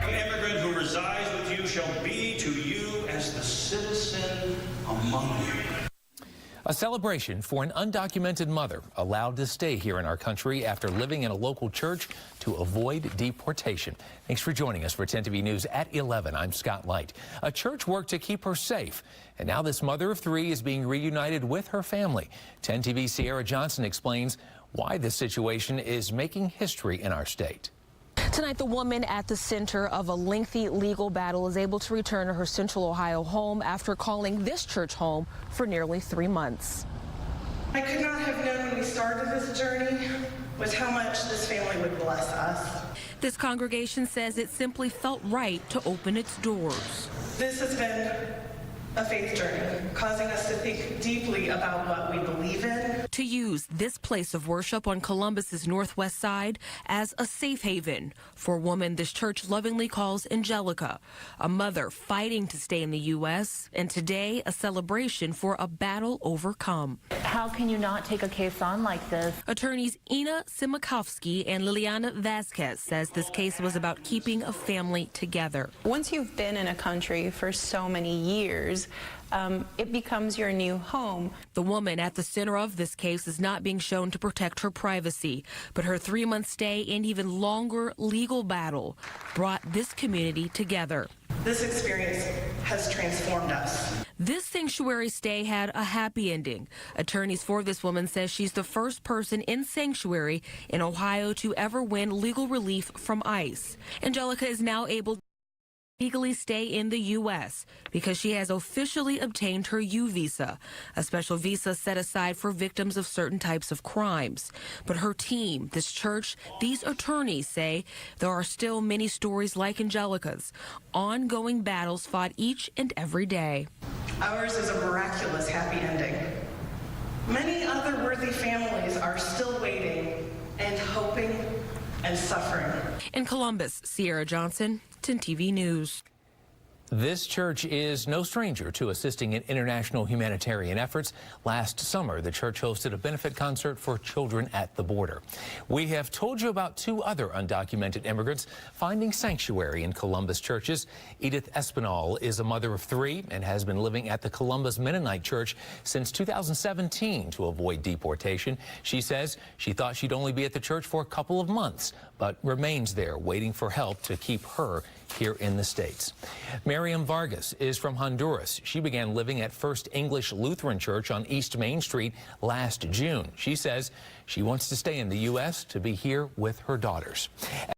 The immigrant who resides with you shall be to you as the citizen among you. A celebration for an undocumented mother allowed to stay here in our country after living in a local church to avoid deportation. Thanks for joining us for 10 TV News at 11. I'm Scott Light. A church worked to keep her safe, and now this mother of three is being reunited with her family. 10 TV's Sierra Johnson explains why this situation is making history in our state. Tonight, the woman at the center of a lengthy legal battle is able to return to her Central Ohio home after calling this church home for nearly 3 months. I could not have known when we started this journey was how much this family would bless us. This congregation says it simply felt right to open its doors. This has been a faith journey, causing us to think deeply about what we believe in. To use this place of worship on Columbus's northwest side as a safe haven for a woman this church lovingly calls Angelica, a mother fighting to stay in the U.S., and today a celebration for a battle overcome. How can you not take a case on like this? Attorneys Ina Simakovsky and Liliana Vasquez says this case was about keeping a family together. Once you've been in a country for so many years, it becomes your new home. The woman at the center of this case is not being shown to protect her privacy, but her 3-month stay and even longer legal battle brought this community together. This experience has transformed us. This sanctuary stay had a happy ending. Attorneys for this woman says she's the first person in sanctuary in Ohio to ever win legal relief from ICE. Angelica is now able to legally stay in the U.S. because she has officially obtained her U visa, a special visa set aside for victims of certain types of crimes. But her team, this church, these attorneys say there are still many stories like Angelica's, ongoing battles fought each and every day. Ours is a miraculous happy ending. Many other worthy families are still waiting and hoping and suffering. In Columbus, Sierra Johnson, 10 TV News. This church is no stranger to assisting in international humanitarian efforts. Last summer, the church hosted a benefit concert for children at the border. We have told you about 2 other undocumented immigrants finding sanctuary in Columbus churches. Edith Espinal is a mother of 3 and has been living at the Columbus Mennonite Church since 2017 to avoid deportation. She says she thought she'd only be at the church for a couple of months, but remains there waiting for help to keep her here in the States. Miriam Vargas is from Honduras. She began living at First English Lutheran Church on East Main Street last June. She says she wants to stay in the U.S. to be here with her daughters.